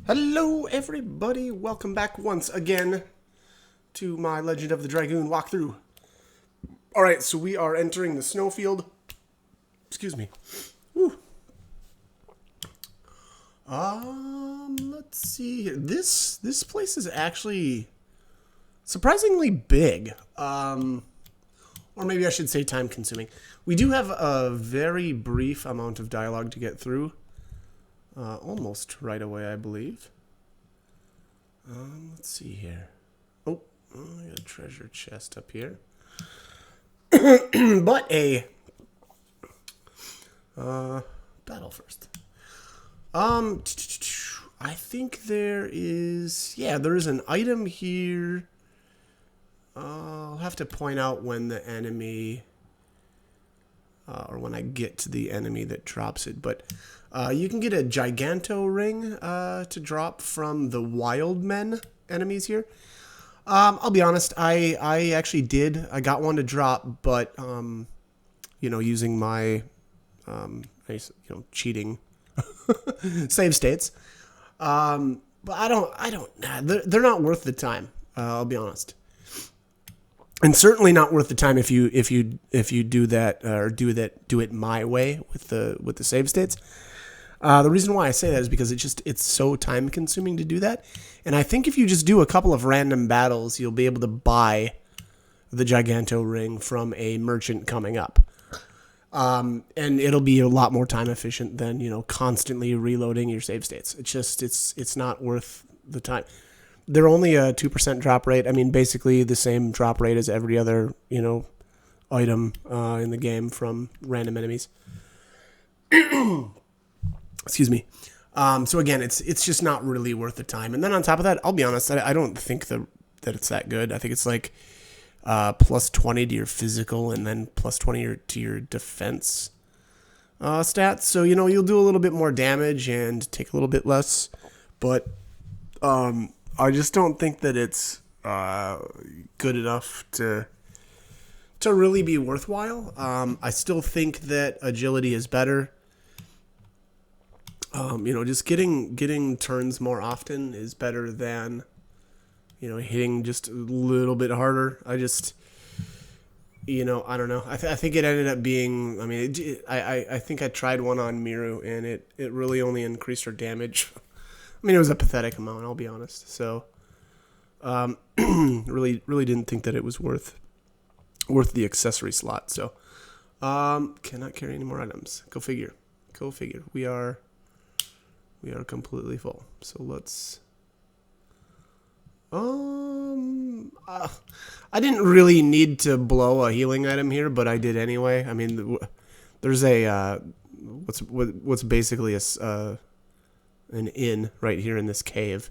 Hello everybody, welcome back once again to my Legend of the Dragoon walkthrough. Alright, so we are entering the snowfield. Excuse me. Woo. Let's see here. This place is actually surprisingly big. Or maybe I should say time consuming. We do have a very brief amount of dialogue to get through. Almost right away, I believe. Let's see here. Oh, I got a treasure chest up here. But a battle first. I think there is, there is an item here. I'll have to point out when the enemy, or when I get to the enemy that drops it, but you can get a Giganto ring to drop from the wild men enemies here. I'll be honest, I actually did. I got one to drop, but using my cheating save states. But they're not worth the time. I'll be honest. And certainly not worth the time if you do that or do it my way with the save states. The reason why I say that is because it's so time consuming to do that. And I think if you just do a couple of random battles, you'll be able to buy the Giganto ring from a merchant coming up. And it'll be a lot more time efficient than, constantly reloading your save states. It's not worth the time. They're only a 2% drop rate. I mean, basically the same drop rate as every other, item in the game from random enemies. Excuse me. So again, it's just not really worth the time. And then on top of that, I'll be honest, I don't think that it's that good. I think it's like plus 20 to your physical and then plus 20 to your defense stats. So, you'll do a little bit more damage and take a little bit less. But I just don't think that it's good enough to really be worthwhile. I still think that agility is better. Just getting turns more often is better than, hitting just a little bit harder. I don't know. I think it ended up being, I think I tried one on Miru and it really only increased her damage. I mean, it was a pathetic amount, I'll be honest. So, really didn't think that it was worth the accessory slot. So, cannot carry any more items. Go figure. We are completely full. So let's. I didn't really need to blow a healing item here, but I did anyway. I mean, there's a what's basically an inn right here in this cave.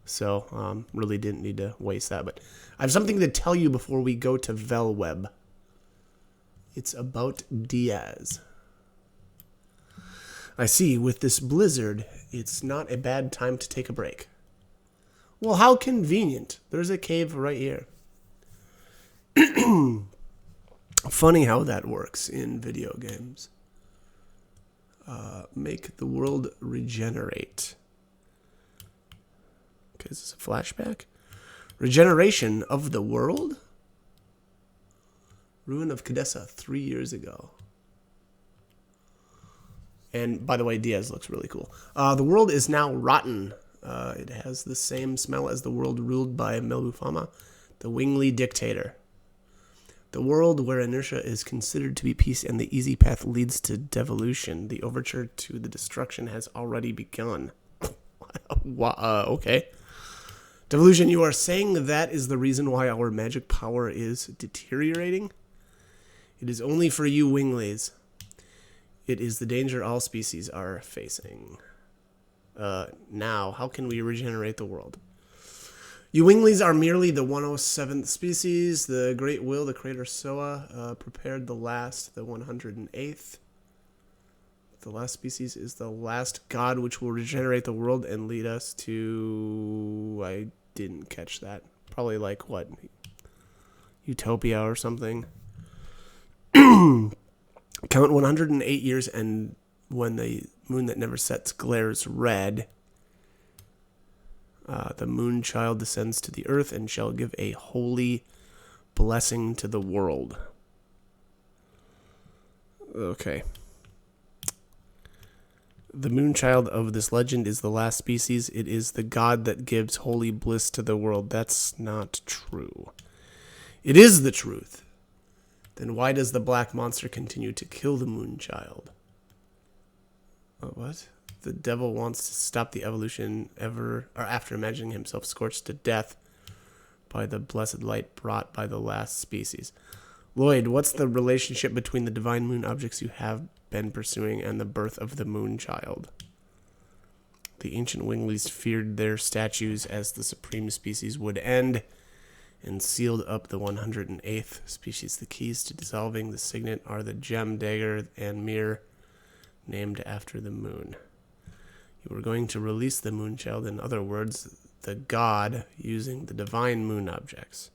So, really didn't need to waste that. But I have something to tell you before we go to Velweb. It's about Diaz. I see, with this blizzard, it's not a bad time to take a break. Well, how convenient. There's a cave right here. Funny how that works in video games. Make the world regenerate. Okay, is this a flashback? Regeneration of the world? Ruin of Cadessa 3 years ago. And by the way, Diaz looks really cool. The world is now rotten. It has the same smell as the world ruled by Melbufama, the wingly dictator. The world where inertia is considered to be peace and the easy path leads to devolution. The overture to the destruction has already begun. Okay. Devolution, you are saying that is the reason why our magic power is deteriorating? It is only for you winglies. It is the danger all species are facing. Now, how can we regenerate the world? You winglies are merely the 107th species. The Great Will, the Creator Soa, prepared the last, the 108th. The last species is the last god which will regenerate the world and lead us to... I didn't catch that. Probably like, what? Utopia or something. Count 108 years, and when the moon that never sets glares red, The moon child descends to the earth and shall give a holy blessing to the world. Okay. The moon child of this legend is the last species. It is the god that gives holy bliss to the world. That's not true. It is the truth. Then why does the black monster continue to kill the moon child? What? The devil wants to stop the evolution after imagining himself scorched to death by the blessed light brought by the last species. Lloyd, what's the relationship between the divine moon objects you have been pursuing and the birth of the moon child? The ancient Winglies feared their statues as the supreme species would end and sealed up the 108th species. The keys to dissolving the signet are the gem, dagger, and mirror named after the moon. You are going to release the moon child, in other words, the god, using the divine moon objects.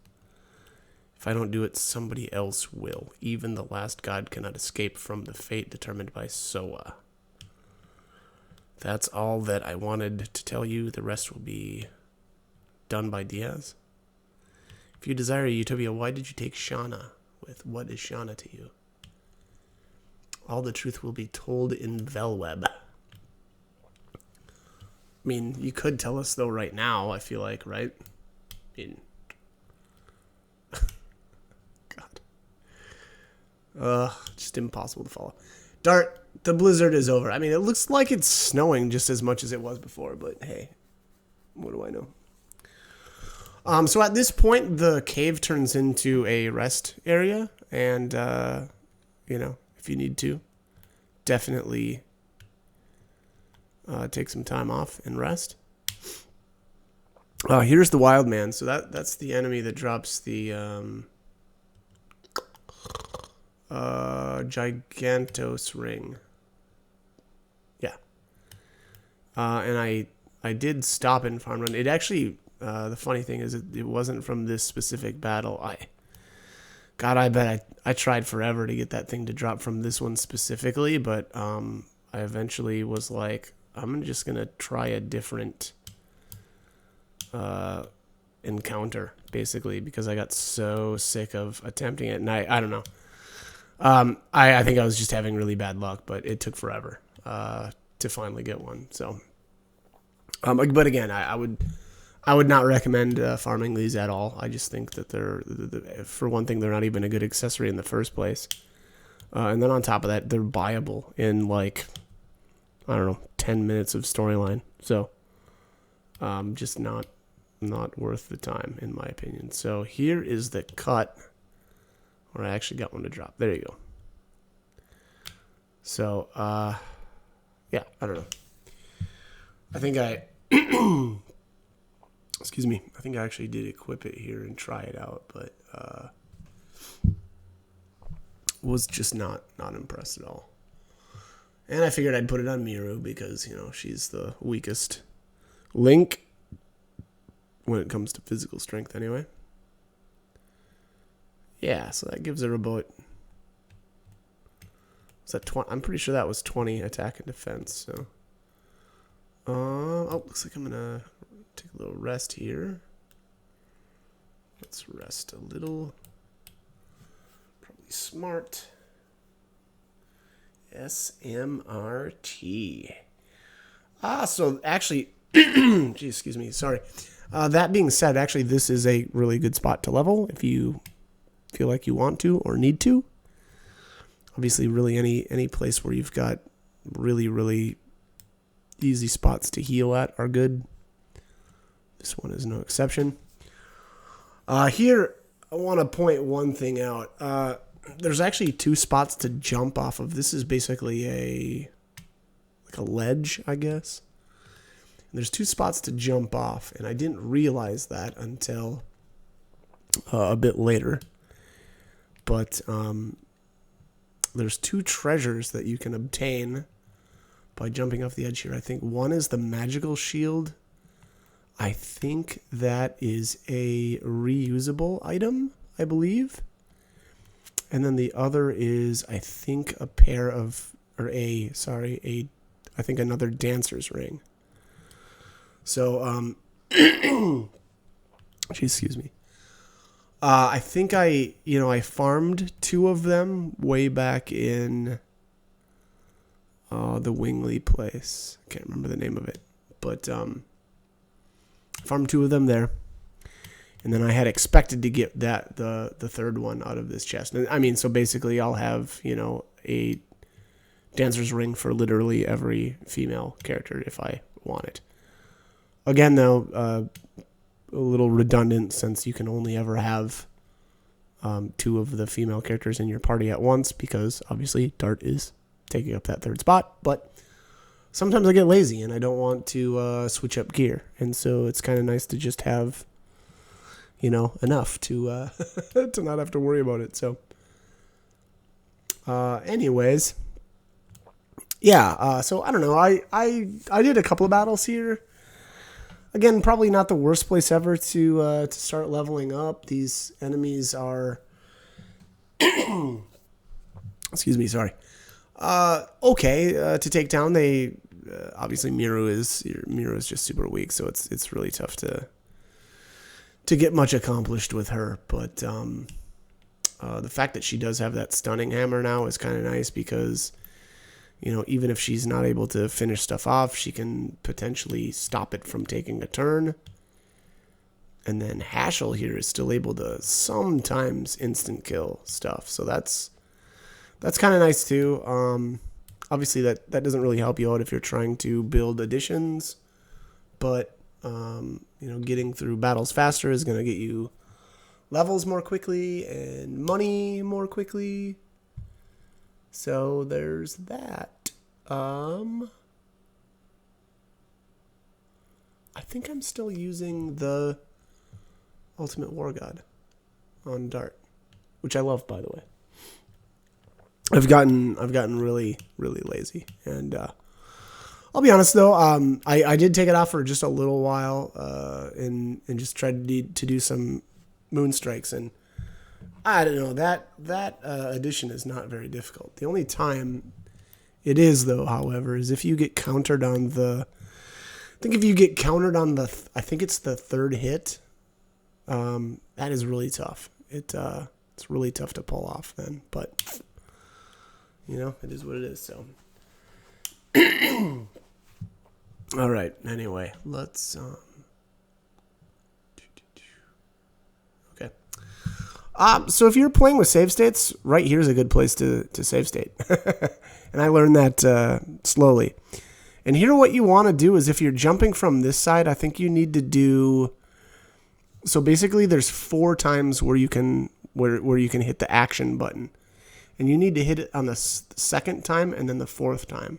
If I don't do it, somebody else will. Even the last god cannot escape from the fate determined by Soa. That's all that I wanted to tell you. The rest will be done by Diaz. If you desire a utopia, why did you take Shauna with what is Shauna to you? All the truth will be told in Velweb. I mean, you could tell us, though, right now, I feel like, right? God. Just impossible to follow. Dart, the blizzard is over. I mean, it looks like it's snowing just as much as it was before, but hey, what do I know? So at this point, the cave turns into a rest area, and, if you need to, definitely take some time off and rest. Here's the wild man. So that's the enemy that drops the Gigantos ring. Yeah. And I did stop and farm run. It actually, the funny thing is it wasn't from this specific battle. I bet I tried forever to get that thing to drop from this one specifically, but I eventually was like, I'm just going to try a different encounter, basically, because I got so sick of attempting it. And I don't know. I think I was just having really bad luck, but it took forever to finally get one. So, but again, I would not recommend farming these at all. I just think that for one thing, they're not even a good accessory in the first place. And then on top of that, they're buyable in like, I don't know, 10 minutes of storyline. So, just not worth the time, in my opinion. So here is the cut where I actually got one to drop. There you go. So, yeah, I don't know. I think excuse me. I think I actually did equip it here and try it out, but was just not impressed at all. And I figured I'd put it on Miru because, she's the weakest link when it comes to physical strength anyway. Yeah, so that gives her about... Was that 20? I'm pretty sure that was 20 attack and defense, so... looks like I'm gonna take a little rest here. Let's rest a little. Probably smart. SMRT. So actually, geez, excuse me, sorry. That being said, actually, this is a really good spot to level if you feel like you want to or need to. Obviously, really any place where you've got really, really easy spots to heal at are good. This one is no exception. Here, I want to point one thing out. There's actually 2 spots to jump off of. This is basically a ledge, I guess. And there's 2 spots to jump off, and I didn't realize that until a bit later. But there's 2 treasures that you can obtain by jumping off the edge here. I think one is the magical shield. I think that is a reusable item, I believe. And then the other is, I think, I think another dancer's ring. So, Excuse me. I think I farmed 2 of them way back in the Wingley place. I can't remember the name of it, but farmed 2 of them there. And then I had expected to get the third one out of this chest. I mean, so basically I'll have, a dancer's ring for literally every female character if I want it. Again, though, a little redundant since you can only ever have 2 of the female characters in your party at once because obviously Dart is taking up that 3rd spot. But sometimes I get lazy and I don't want to switch up gear. And so it's kind of nice to just have, enough to to not have to worry about it. So anyways, yeah, so I don't know. I did a couple of battles here. Again, probably not the worst place ever to start leveling up. These enemies are, excuse me, sorry. Okay to take down. They obviously Miru is just super weak, so it's really tough to get much accomplished with her. But the fact that she does have that stunning hammer now is kind of nice because, even if she's not able to finish stuff off, she can potentially stop it from taking a turn. And then Hashel here is still able to sometimes instant kill stuff. So that's kind of nice too. Obviously that doesn't really help you out if you're trying to build additions, but getting through battles faster is going to get you levels more quickly and money more quickly. So there's that. I think I'm still using the Ultimate War God on Dart, which I love, by the way. I've gotten really, really lazy, and I'll be honest though. I did take it off for just a little while, and just tried to do some moon strikes, and I don't know, that addition is not very difficult. The only time it is, though, however, is if you get countered on the. I think if you get countered on I think it's the 3rd hit. That is really tough. It's really tough to pull off then, but it is what it is. So, all right. Anyway, let's. Okay. So if you're playing with save states, right here's a good place to save state. And I learned that slowly. And here what you want to do is if you're jumping from this side, I think you need to do... So basically there's 4 times where you can hit the action button. And you need to hit it on the 2nd time and then the 4th time.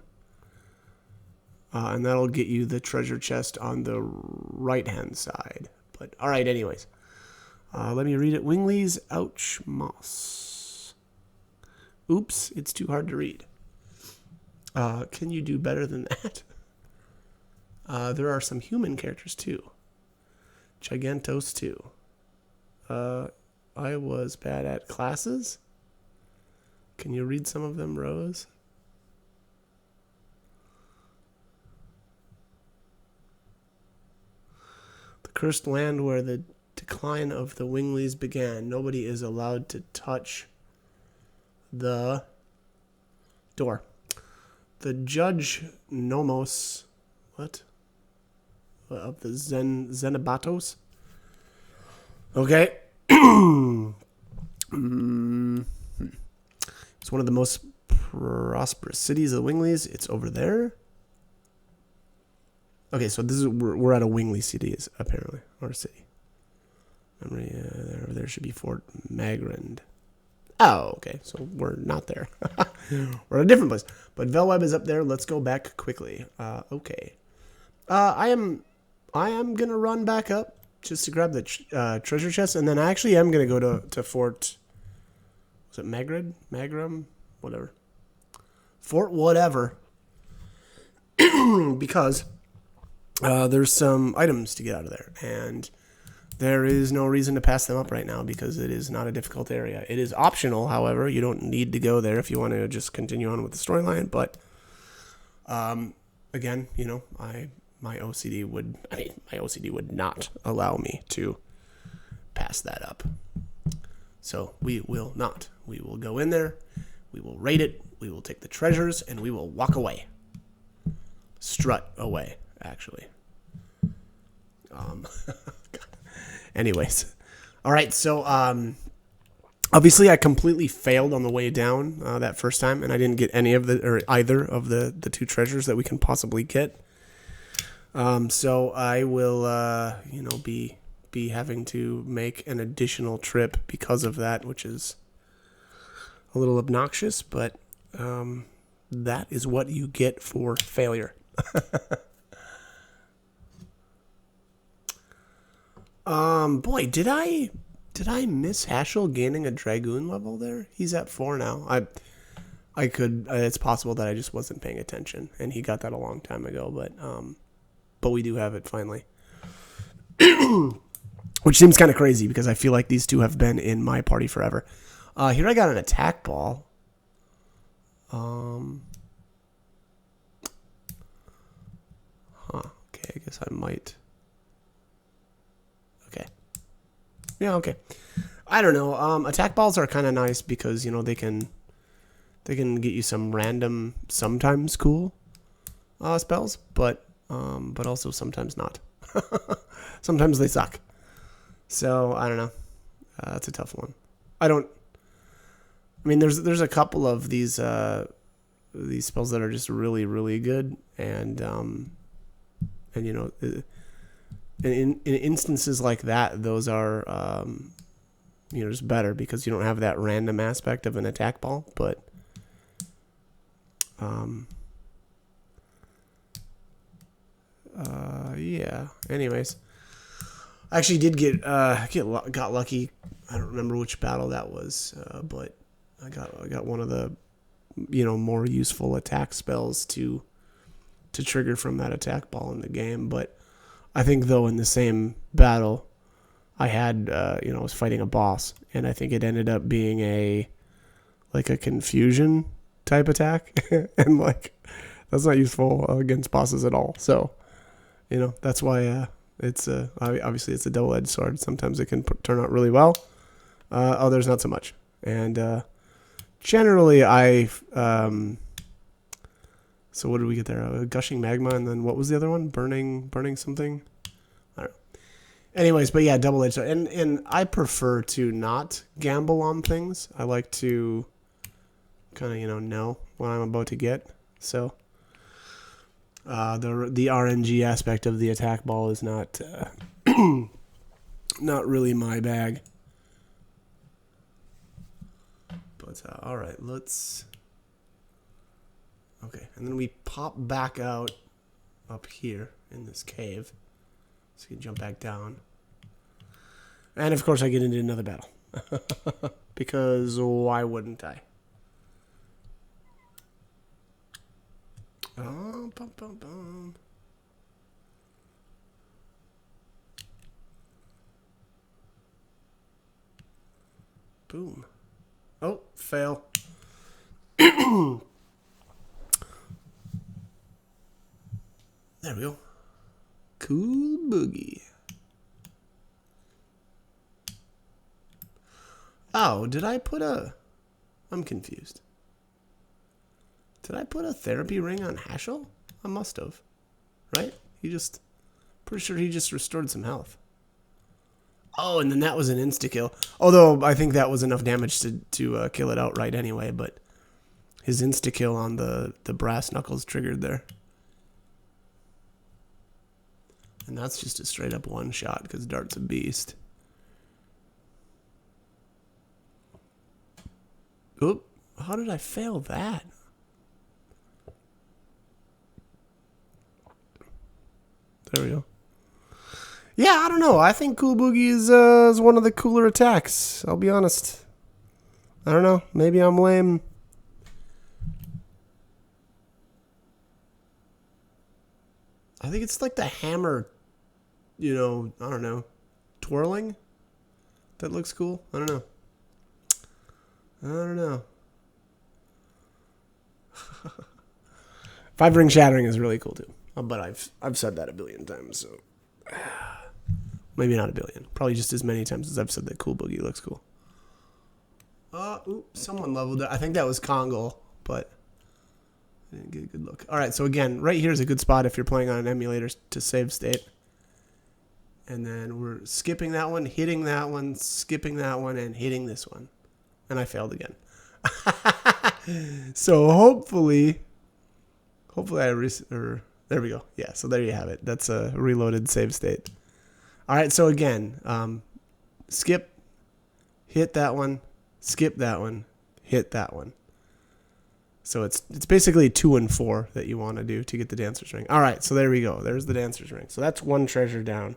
And that'll get you the treasure chest on the right-hand side. But all right, anyways. Let me read it. Wingley's Ouch Moss. Oops, it's too hard to read. Can you do better than that? There are some human characters too. Gigantos too. I was bad at classes. Can you read some of them, Rose? The cursed land where the decline of the Wingleys began. Nobody is allowed to touch the door. The judge Nomos, what? Of the Zenibatos? Okay. It's one of the most prosperous cities of the Wingleys. It's over there. Okay, so this is we're at a Wingley city, apparently, or city. There should be Fort Magrand. Oh, okay. So we're not there. We're at a different place. But Velweb is up there. Let's go back quickly. Okay. I am gonna run back up just to grab the treasure chest, and then I actually am gonna go to Fort. Was it Magrad? Magram? Whatever. Fort whatever. Because there's some items to get out of there, and there is no reason to pass them up right now because it is not a difficult area. It is optional, however. You don't need to go there if you want to just continue on with the storyline. But again, I my OCD would not allow me to pass that up. So we will not. We will go in there, we will raid it, we will take the treasures, and we will walk away. Strut away, actually. Anyways. All right, so obviously I completely failed on the way down that first time, and I didn't get either of the two treasures that we can possibly get. So I will, be having to make an additional trip because of that, which is a little obnoxious, but that is what you get for failure. Boy, did I miss Hashel gaining a Dragoon level there? He's at 4 now. It's possible that I just wasn't paying attention, and he got that a long time ago, but we do have it finally. Which seems kind of crazy because I feel like these two have been in my party forever. Here I got an attack ball. Okay, I guess I might. Okay. Yeah, okay. I don't know. Attack balls are kind of nice because, they can get you some random, sometimes cool spells, but also sometimes not. Sometimes they suck. So, I don't know. That's a tough one. There's a couple of these spells that are just really, really good, and in instances like that, those are just better because you don't have that random aspect of an attack ball. But yeah. Anyways, I actually did got lucky. I don't remember which battle that was, but I got one of the more useful attack spells to trigger from that attack ball in the game. But I think though in the same battle, I had I was fighting a boss, and I think it ended up being a confusion type attack, and that's not useful against bosses at all. So that's why it's obviously it's a double-edged sword. Sometimes it can turn out really well. Others not so much. And generally, so what did we get there? Gushing magma, and then what was the other one? Burning something. I don't know. Anyways, but yeah, double-edged sword. And I prefer to not gamble on things. I like to kind of know what I'm about to get. So the RNG aspect of the attack ball is not not really my bag. But all right, let's. Okay, and then we pop back out up here in this cave, so you can jump back down. And of course, I get into another battle because why wouldn't I? Oh, bum, bum, bum. Boom. Oh, fail. There we go. Cool boogie. Oh, did I put a... I'm confused. Did I put a therapy ring on Hashel? I must have. Right? Pretty sure he just restored some health. Oh, and then that was an insta-kill. Although, I think that was enough damage to kill it outright anyway, but his insta-kill on the brass knuckles triggered there. And that's just a straight-up one-shot, because Dart's a beast. Oop, how did I fail that? There we go. Yeah, I don't know. I think Cool Boogie is one of the cooler attacks. I'll be honest. I don't know. Maybe I'm lame. I think it's like the hammer, I don't know, twirling. That looks cool. I don't know. 5-ring shattering is really cool too. But I've said that a billion times, so maybe not a billion. Probably just as many times as I've said that Cool Boogie looks cool. Someone leveled it. I think that was Congo, but I didn't get a good look. All right, so again, right here is a good spot if you're playing on an emulator to save state. And then we're skipping that one, hitting that one, skipping that one, and hitting this one. And I failed again. So hopefully there we go. Yeah, so there you have it. That's a reloaded save state. All right, so again, skip, hit that one, skip that one, hit that one. So it's basically 2 and 4 that you want to do to get the dancer's ring. All right, so there we go. There's the dancer's ring. So that's one treasure down.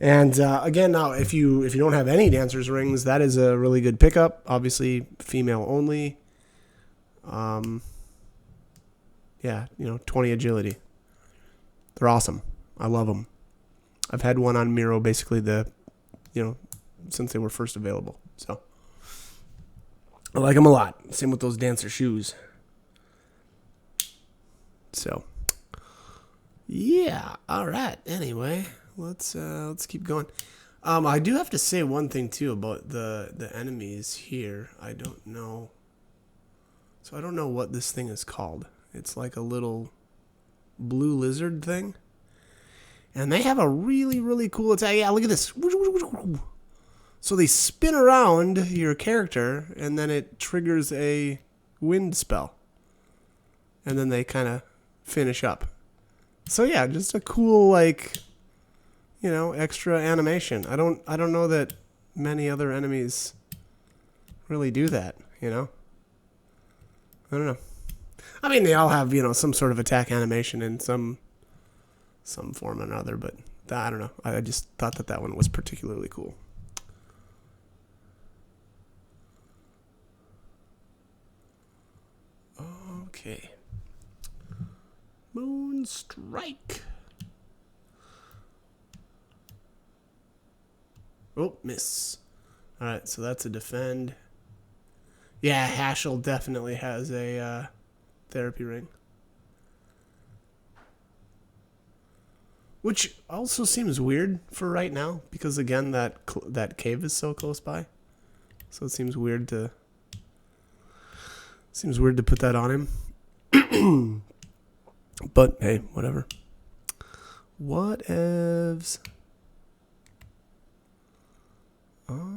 And again, now if you don't have any dancer's rings, that is a really good pickup. Obviously, female only. Yeah, 20 agility. They're awesome. I love them. I've had one on Miro basically since they were first available. So I like them a lot. Same with those dancer shoes. So yeah, all right. Anyway, let's keep going. I do have to say one thing too about the enemies here. I don't know. So I don't know what this thing is called. It's like a little blue lizard thing. And they have a really, really cool attack. Yeah, look at this. So they spin around your character, and then it triggers a wind spell. And then they kind of finish up. So yeah, just a cool, extra animation. I don't know that many other enemies really do that, I don't know. I mean, they all have, some sort of attack animation in some form or another, but I don't know. I just thought that one was particularly cool. Okay. Moonstrike. Oh, miss. All right, so that's a defend. Yeah, Hashel definitely has a therapy ring. Which also seems weird for right now, because again, that cave is so close by. So it seems weird to put that on him. But hey, whatever. Whatevs. What are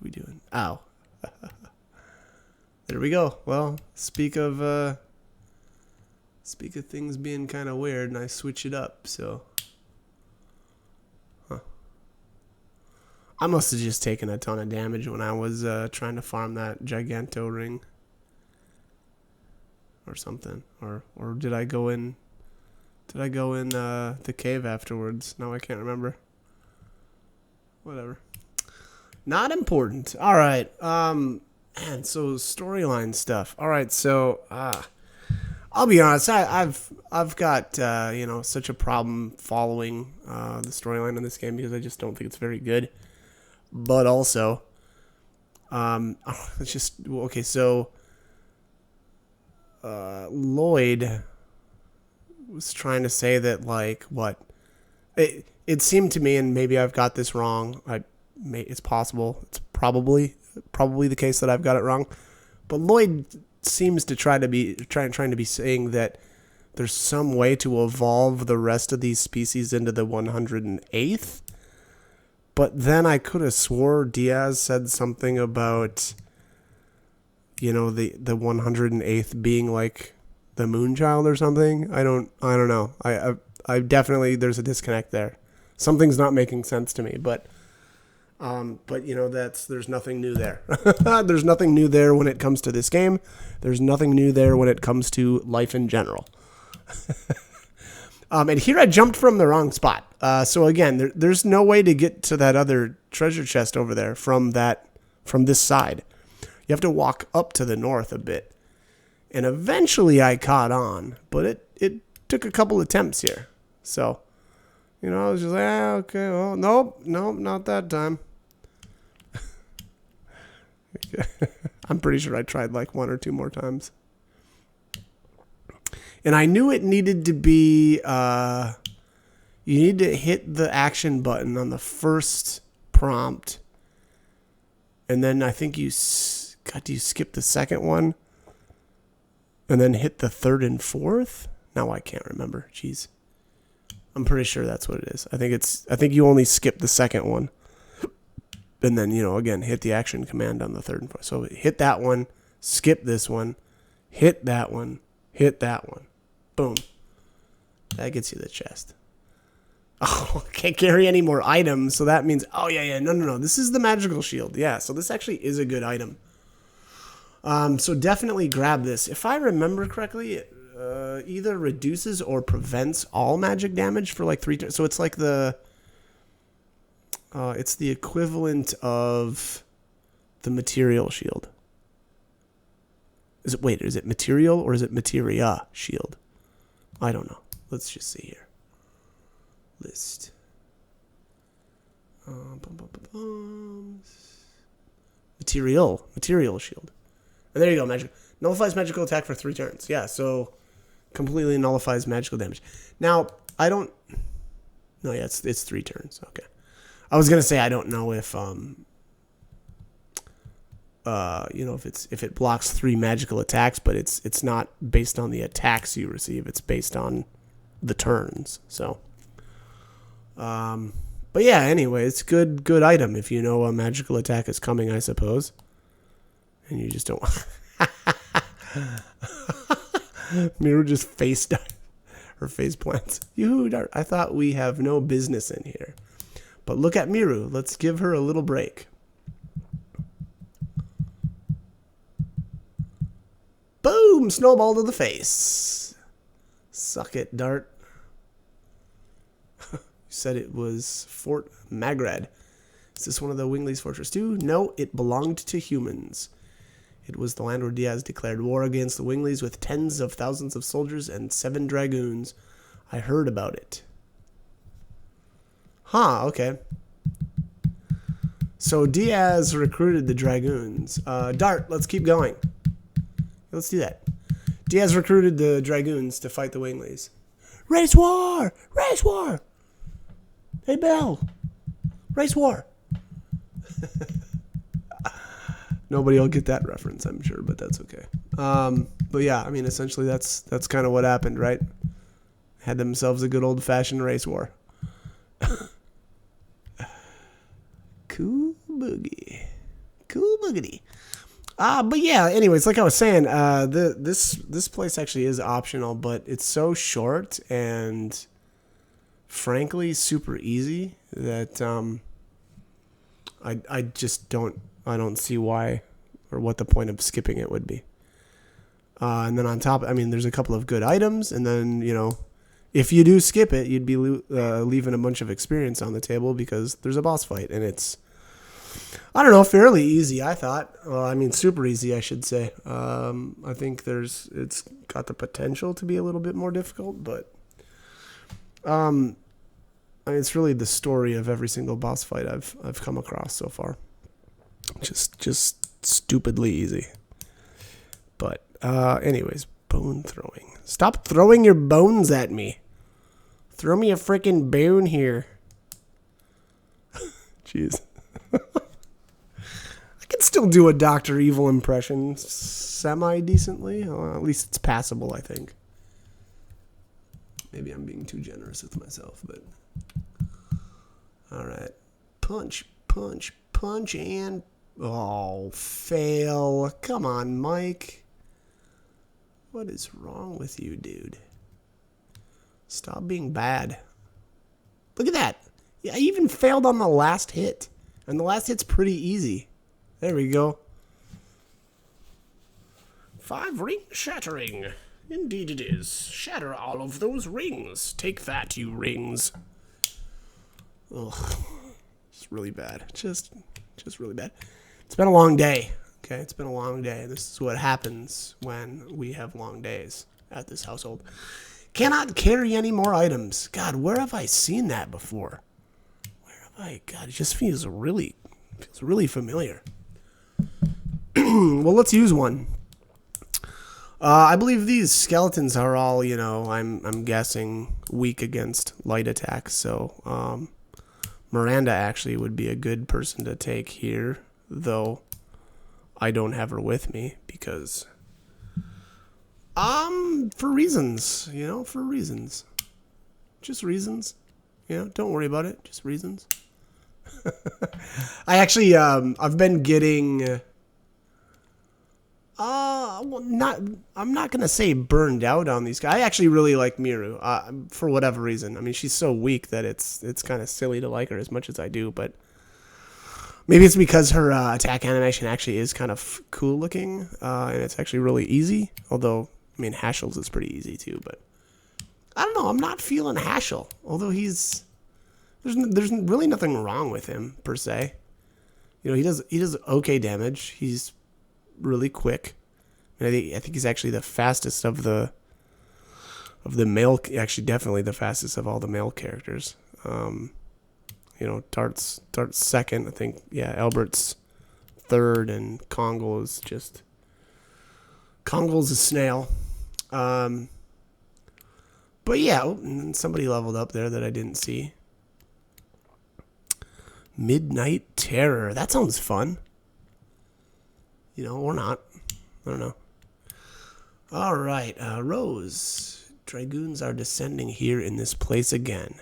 we doing? Ow. There we go. Well, speak of things being kind of weird, and I switch it up, so. I must have just taken a ton of damage when I was trying to farm that Giganto ring. Or something. Or did I go in the cave afterwards? No, I can't remember. Whatever. Not important. All right. Man, so storyline stuff. All right, so I'll be honest. I've got such a problem following the storyline in this game because I just don't think it's very good. But also, it's just okay. So Lloyd was trying to say that what it seemed to me, and maybe I've got this wrong. It's possible. It's probably the case that I've got it wrong. But Lloyd seems to trying to be saying that there's some way to evolve the rest of these species into the 108th. But then I could have swore Diaz said something about the 108th being like the Moonchild or something. I don't know. I definitely, there's a disconnect there. Something's not making sense to me, but there's nothing new there. There's nothing new there when it comes to this game. There's nothing new there when it comes to life in general. And here I jumped from the wrong spot. So again, there's no way to get to that other treasure chest over there from this side. You have to walk up to the north a bit. And eventually I caught on, but it took a couple attempts here. So, I was just like, okay, well, nope, not that time. I'm pretty sure I tried like one or two more times. And I knew it needed to be, you need to hit the action button on the first prompt. And then I think you skip the second one? And then hit the third and fourth? Now I can't remember. Jeez. I'm pretty sure that's what it is. I think you only skip the second one. And then, again, hit the action command on the third and fourth. So hit that one, skip this one, hit that one, hit that one. Boom. That gets you the chest. Oh, can't carry any more items. So that means, no. This is the magical shield. Yeah, so this actually is a good item. So definitely grab this. If I remember correctly, it either reduces or prevents all magic damage for like 3 turns. So it's like it's the equivalent of the material shield. Is it material or is it materia shield? I don't know. Let's just see here. List. Material shield. And there you go, magic. Nullifies magical attack for 3 turns. Yeah, so completely nullifies magical damage. Now, I don't... No, yeah, it's 3 turns. Okay. I was going to say I don't know if, if it blocks 3 magical attacks, but it's not based on the attacks you receive. It's based on the turns. So, but yeah, anyway, it's good item if you know a magical attack is coming, I suppose. And you just don't... Miru just face plants. You dart. I thought we have no business in here. But look at Miru. Let's give her a little break. Boom! Snowball to the face. Suck it, dart. You said it was Fort Magrad. Is this one of the Wingley's Fortress too? No, it belonged to humans. It was the land where Diaz declared war against the Wingleys with tens of thousands of soldiers and 7 dragoons. I heard about it. Huh, okay. So Diaz recruited the dragoons. Dart, let's keep going. Let's do that. Diaz recruited the dragoons to fight the Wingleys. Race war! Race war! Hey, Belle. Race war. Nobody will get that reference, I'm sure, but that's okay. But yeah, I mean, essentially that's kind of what happened, right? Had themselves a good old-fashioned race war. Cool boogie. Cool boogity. But yeah, anyways, like I was saying, this place actually is optional, but it's so short and frankly super easy that I just don't see why or what the point of skipping it would be. And then on top, I mean, there's a couple of good items, and then, if you do skip it, you'd be leaving a bunch of experience on the table because there's a boss fight, and it's, I don't know, fairly easy, I thought. Well, I mean, super easy, I should say. I think it's got the potential to be a little bit more difficult, but I mean, it's really the story of every single boss fight I've come across so far. Just stupidly easy. But anyways, bone throwing. Stop throwing your bones at me. Throw me a freaking bone here. Jeez. I can still do a Dr. Evil impression semi-decently. Well, at least it's passable, I think. Maybe I'm being too generous with myself, but... Alright. Punch, punch, punch, and... Oh, fail. Come on, Mike. What is wrong with you, dude? Stop being bad. Look at that. Yeah, I even failed on the last hit. And the last hit's pretty easy. There we go. 5 ring shattering. Indeed it is. Shatter all of those rings. Take that, you rings. Ugh. It's really bad. Just really bad. It's been a long day. Okay, it's been a long day. This is what happens when we have long days at this household. Cannot carry any more items. God, where have I seen that before? God, it just feels really familiar. Well, let's use one. I believe these skeletons are all, you know, I'm guessing weak against light attacks. So Miranda actually would be a good person to take here, though I don't have her with me because for reasons, you know, for reasons. Just reasons. You know, don't worry about it. Just reasons. I actually I've been getting well, I'm not gonna say burned out on these guys. I actually really like Miru for whatever reason. I mean, she's so weak that it's kind of silly to like her as much as I do, but maybe it's because her attack animation actually is kind of cool looking, and it's actually really easy. Although, I mean, Hashel's is pretty easy too, but I don't know. I'm not feeling Hashel, although there's really nothing wrong with him per se. You know, he does okay damage. He's really quick. And I think he's actually the fastest of the male. Actually, definitely the fastest of all the male characters. You know, Dart's second. I think, yeah, Albert's third, and Kongol's a snail. But yeah, and somebody leveled up there that I didn't see. Midnight Terror. That sounds fun. You know, or not. I don't know. All right, Rose. Dragoons are descending here in this place again.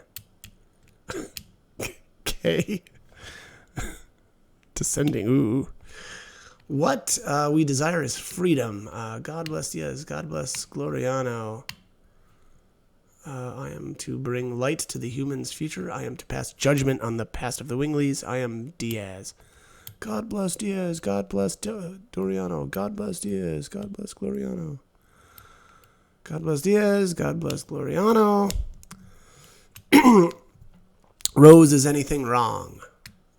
Okay. Descending, ooh. What we desire is freedom. God bless Diaz. God bless Gloriano. I am to bring light to the humans' future. I am to pass judgment on the past of the Winglies. I am Diaz. God bless Diaz. God bless Doriano. God bless Diaz. God bless Gloriano. God bless Diaz. God bless Gloriano. Rose, is anything wrong?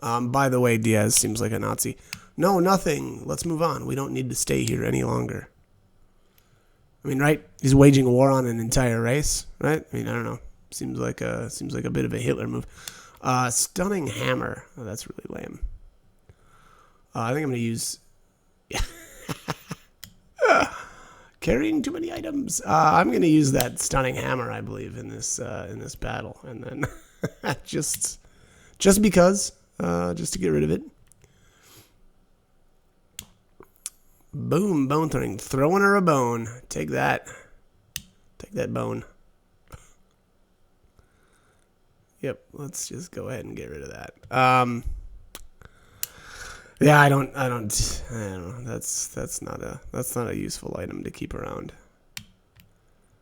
By the way, Diaz seems like a Nazi. No, nothing. Let's move on. We don't need to stay here any longer. I mean, right? He's waging war on an entire race, right? I mean, I don't know. Seems like a bit of a Hitler move. Stunning hammer. Oh, that's really lame. I think I'm gonna use carrying too many items. I'm gonna use that stunning hammer, I believe, in this battle, and then just because, just to get rid of it. Boom, bone throwing. Throwing her a bone. Take that. Take that bone. Yep, let's just go ahead and get rid of that. Yeah, I don't know. That's not a useful item to keep around.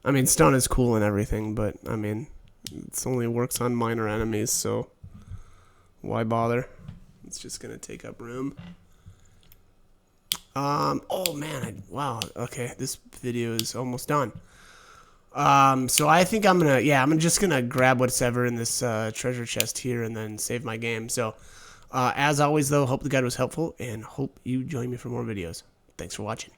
I mean, stun is cool and everything, but I mean, it only works on minor enemies, so why bother? It's just gonna take up room. Oh man, wow, okay, this video is almost done. So I think I'm just gonna grab whatever in this treasure chest here and then save my game. So as always though, hope the guide was helpful and hope you join me for more videos. Thanks for watching.